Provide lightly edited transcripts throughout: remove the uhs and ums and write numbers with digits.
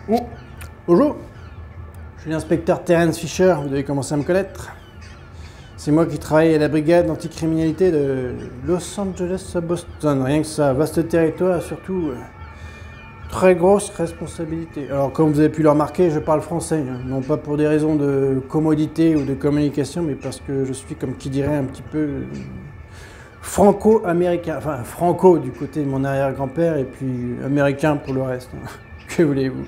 Oh, bonjour, je suis l'inspecteur Terence Fisher, vous devez commencer à me connaître. C'est moi qui travaille à la brigade anticriminalité de Los Angeles à Boston. Rien que ça, vaste territoire, surtout très grosse responsabilité. Alors comme vous avez pu le remarquer, je parle français, hein. Non pas pour des raisons de commodité ou de communication, mais parce que je suis, comme qui dirait, un petit peu franco-américain. Enfin, franco du côté de mon arrière-grand-père et puis américain pour le reste. Que voulez-vous?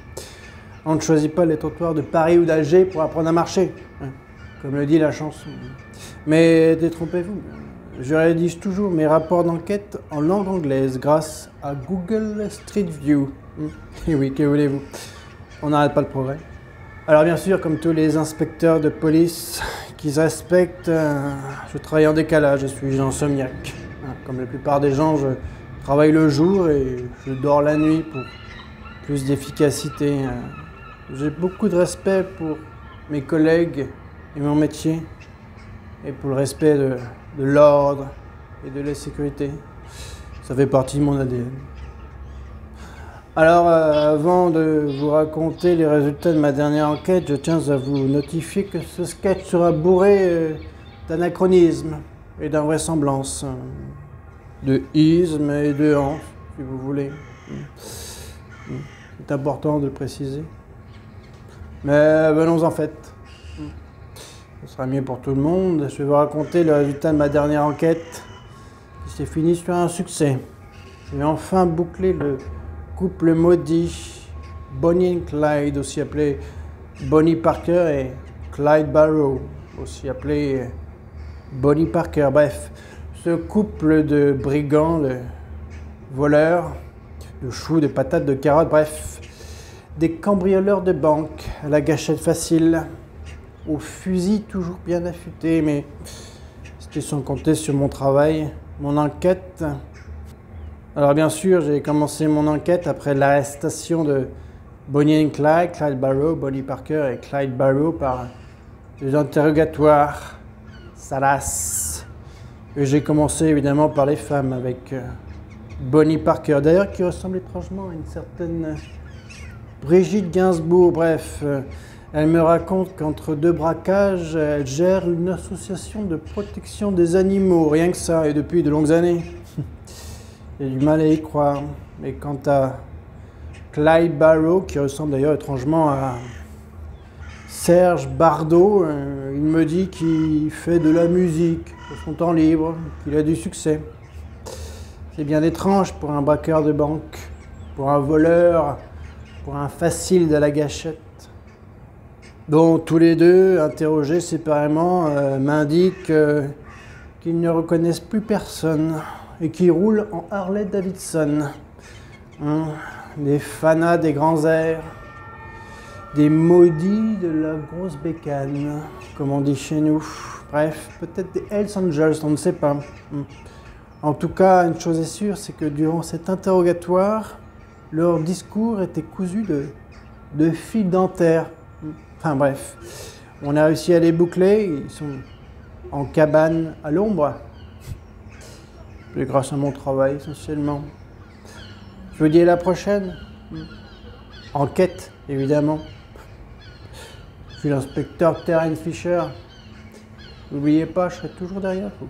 On ne choisit pas les trottoirs de Paris ou d'Alger pour apprendre à marcher, hein, comme le dit la chanson. Mais détrompez-vous, je rédige toujours mes rapports d'enquête en langue anglaise grâce à Google Street View. Et oui, que voulez-vous? On n'arrête pas le progrès. Alors bien sûr, comme tous les inspecteurs de police qui se respectent, je travaille en décalage, je suis insomniaque. Comme la plupart des gens, je travaille le jour et je dors la nuit pour plus d'efficacité. J'ai beaucoup de respect pour mes collègues et mon métier, et pour le respect de l'ordre et de la sécurité. Ça fait partie de mon ADN. Alors, avant de vous raconter les résultats de ma dernière enquête, je tiens à vous notifier que ce sketch sera bourré d'anachronismes et d'invraisemblances, de ismes et de hanches, si vous voulez. C'est important de le préciser. Mais venons en fait. Ce sera mieux pour tout le monde. Je vais vous raconter le résultat de ma dernière enquête qui s'est finie sur un succès. J'ai enfin bouclé le couple maudit Bonnie et Clyde, aussi appelé Bonnie Parker et Clyde Barrow, aussi appelé Bonnie Parker. Bref, ce couple de brigands, de voleurs, de choux, de patates, de carottes, bref, des cambrioleurs de banque à la gâchette facile, au fusil toujours bien affûté, mais c'était sans compter sur mon travail, mon enquête. Alors bien sûr, j'ai commencé mon enquête après l'arrestation de Bonnie et Clyde, Clyde Barrow, Bonnie Parker et Clyde Barrow par des interrogatoires salaces. Et j'ai commencé évidemment par les femmes avec Bonnie Parker, d'ailleurs qui ressemble étrangement à une certaine Brigitte Gainsbourg. Bref, elle me raconte qu'entre deux braquages, elle gère une association de protection des animaux, rien que ça, et depuis de longues années. J'ai du mal à y croire. Mais quant à Clyde Barrow, qui ressemble d'ailleurs étrangement à Serge Bardot, il me dit qu'il fait de la musique de son temps libre, qu'il a du succès. C'est bien étrange pour un braqueur de banque, pour un voleur, pour un facile de la gâchette. Dont tous les deux, interrogés séparément, m'indiquent qu'ils ne reconnaissent plus personne et qu'ils roulent en Harley Davidson. Des fanas des grands airs, des maudits de la grosse bécane, comme on dit chez nous. Bref, peut-être des Hells Angels, on ne sait pas. En tout cas, une chose est sûre, c'est que durant cet interrogatoire, leur discours était cousu de fils dentaires. Enfin bref, on a réussi à les boucler, ils sont en cabane à l'ombre. Et grâce à mon travail essentiellement. Je vous dis à la prochaine. Enquête, évidemment. Je suis l'inspecteur Terence Fisher. N'oubliez pas, je serai toujours derrière vous.